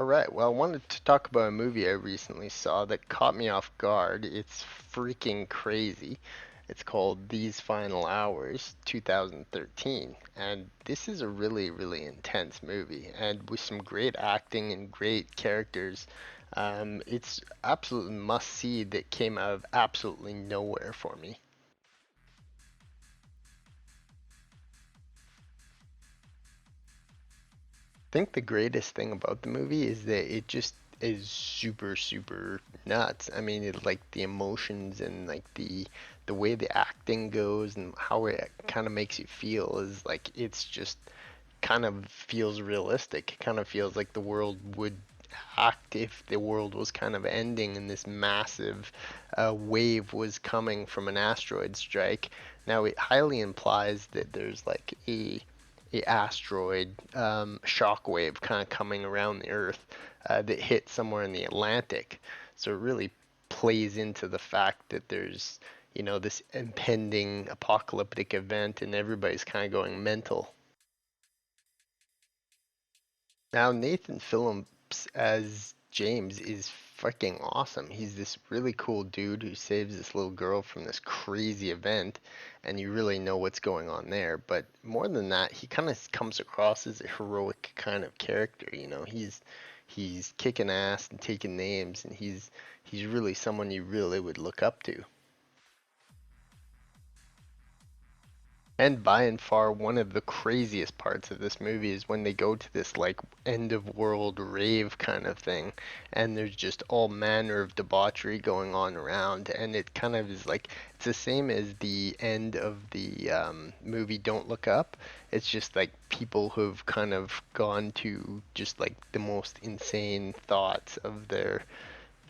All right, well, I wanted to talk about a movie I recently saw that caught me off guard. It's freaking crazy. It's called These Final Hours, 2013. And this is a really, really intense movie, and with some great acting and great characters. It's absolutely must see that came out of absolutely nowhere for me. Think the greatest thing about the movie is that it just is super super nuts. I mean, like the emotions and like the way the acting goes and how it kind of makes you feel is like it's just kind of feels realistic. It kind of feels like the world would act if the world was kind of ending and this massive wave was coming from an asteroid strike. Now it highly implies that there's like a asteroid shockwave kind of coming around the Earth that hit somewhere in the Atlantic. So it really plays into the fact that there's this impending apocalyptic event and everybody's kind of going mental. Now, Nathan Phillips as James is freaking awesome. He's this really cool dude who saves this little girl from this crazy event, and you really know what's going on there. But more than that, he kind of comes across as a heroic kind of character. He's kicking ass and taking names, and he's really someone you really would look up to. And by and far, one of the craziest parts of this movie is when they go to this like end of world rave kind of thing, and there's just all manner of debauchery going on around, and it kind of is like it's the same as the end of the movie Don't Look Up. It's just like people who've kind of gone to just like the most insane thoughts of their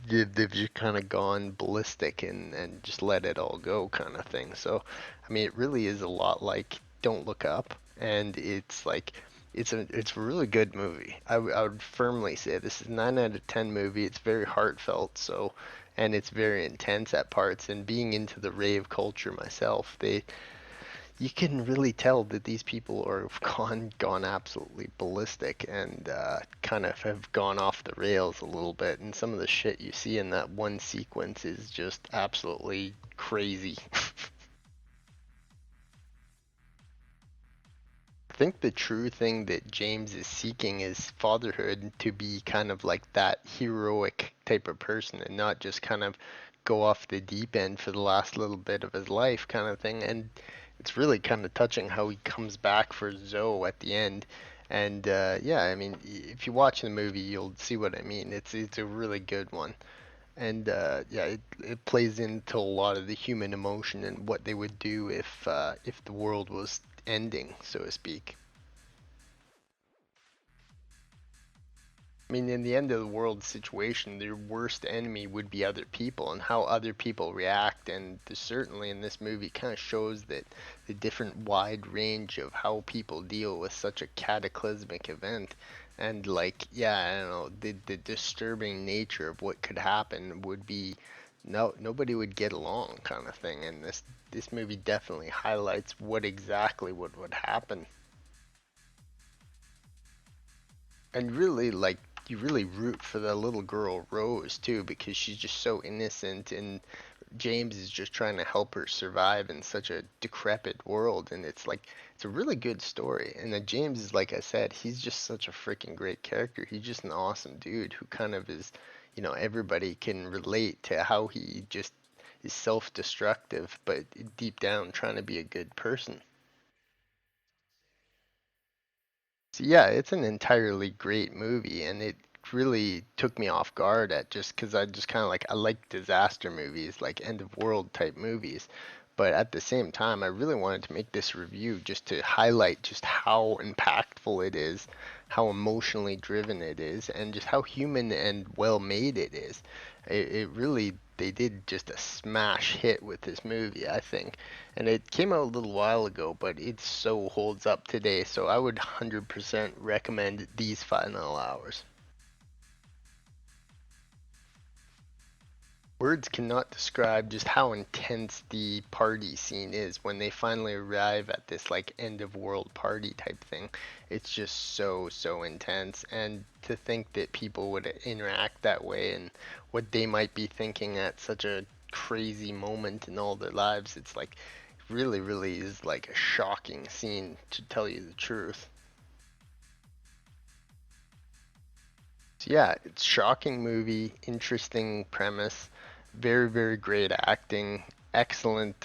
they've just kind of gone ballistic and just let it all go kind of thing. So, I mean, it really is a lot like Don't Look Up, and it's like it's a really good movie. I would firmly say this is 9 out of 10 movie. It's very heartfelt, so and it's very intense at parts. And being into the rave culture myself, they you can really tell that these people are gone absolutely ballistic and kind of have gone off the rails a little bit. And some of the shit you see in that one sequence is just absolutely crazy. I think the true thing that James is seeking is fatherhood to be kind of like that heroic type of person and not just kind of go off the deep end for the last little bit of his life kind of thing. And it's really kind of touching how he comes back for Zoe at the end. And yeah, I mean, if you watch the movie, you'll see what I mean. It's a really good one. And yeah, it plays into a lot of the human emotion and what they would do if the world was ending, so to speak. I mean, in the end of the world situation, their worst enemy would be other people and how other people react. And certainly in this movie kind of shows that the different wide range of how people deal with such a cataclysmic event. And like, yeah, I don't know, the disturbing nature of what could happen would be nobody would get along kind of thing. And this movie definitely highlights what exactly would happen. And really, like, you really root for the little girl Rose too, because she's just so innocent, and James is just trying to help her survive in such a decrepit world, and it's like it's a really good story. And then James is, like I said, he's just such a freaking great character. He's just an awesome dude who kind of is, everybody can relate to how he just is self-destructive, but deep down trying to be a good person. So yeah, it's an entirely great movie, and it really took me off guard at just because I just kind of like I like disaster movies, like end of world type movies, but at the same time, I really wanted to make this review just to highlight just how impactful it is, how emotionally driven it is, and just how human and well made it is. It really they did just a smash hit with this movie, I think. And it came out a little while ago, but it so holds up today. So I would 100% recommend These Final Hours. Words cannot describe just how intense the party scene is when they finally arrive at this like end of world party type thing. It's just so intense, and to think that people would interact that way and what they might be thinking at such a crazy moment in all their lives, it's like really is like a shocking scene, to tell you the truth. So yeah, it's shocking movie, interesting premise, very great acting, excellent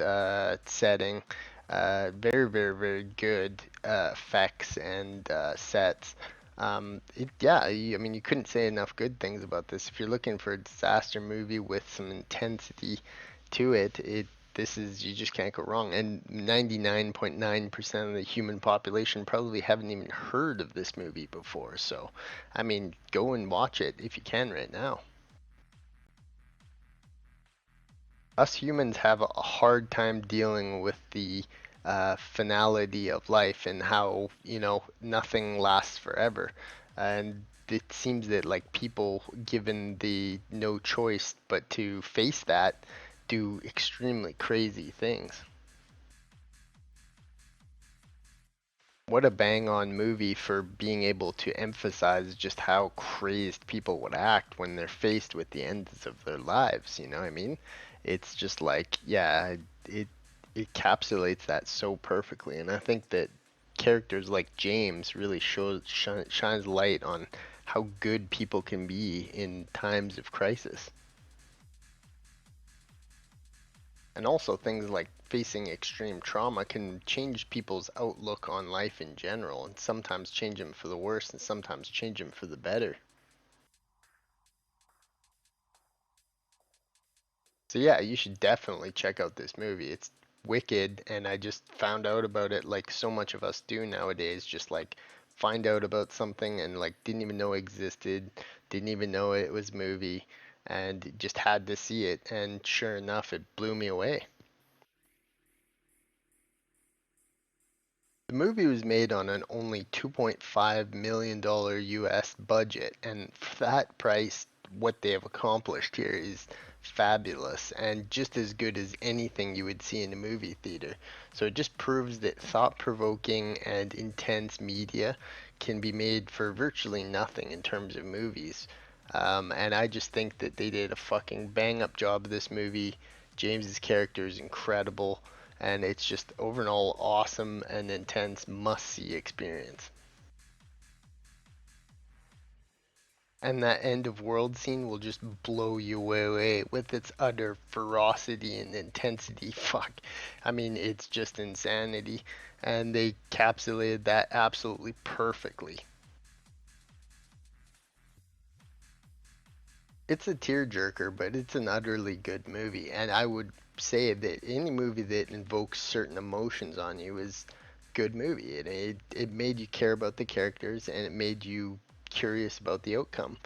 setting, very good effects and sets. I mean, you couldn't say enough good things about this. If you're looking for a disaster movie with some intensity to it, this is, you just can't go wrong. And 99.9% of the human population probably haven't even heard of this movie before. So, I mean, go and watch it if you can right now. Us humans have a hard time dealing with the finality of life and how, nothing lasts forever. And it seems that like people given the no choice but to face that do extremely crazy things. What a bang on movie for being able to emphasize just how crazed people would act when they're faced with the ends of their lives, you know what I mean? It's just like, yeah, it it encapsulates that so perfectly, and I think that characters like James really shines light on how good people can be in times of crisis. And also things like facing extreme trauma can change people's outlook on life in general, and sometimes change them for the worse and sometimes change them for the better. So yeah, you should definitely check out this movie. It's wicked, and I just found out about it like so much of us do nowadays, just like find out about something and like didn't even know existed, didn't even know it was a movie, and just had to see it, and sure enough, it blew me away. The movie was made on an only $2.5 million US budget, and for that price, what they have accomplished here is fabulous and just as good as anything you would see in a movie theater. So it just proves that thought provoking and intense media can be made for virtually nothing in terms of movies. And I just think that they did a fucking bang up job of this movie. James's character is incredible, and it's just overall awesome and intense must-see experience. And that end of world scene will just blow you away with its utter ferocity and intensity. Fuck. I mean, it's just insanity. And they encapsulated that absolutely perfectly. It's a tearjerker, but it's an utterly good movie. And I would say that any movie that invokes certain emotions on you is good movie. It made you care about the characters, and it made you curious about the outcome,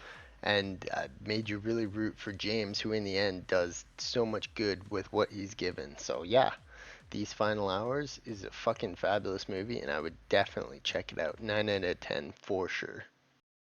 and made you really root for James, who in the end does so much good with what he's given. So yeah, These Final Hours is a fucking fabulous movie, and I would definitely check it out. 9 out of 10 for sure.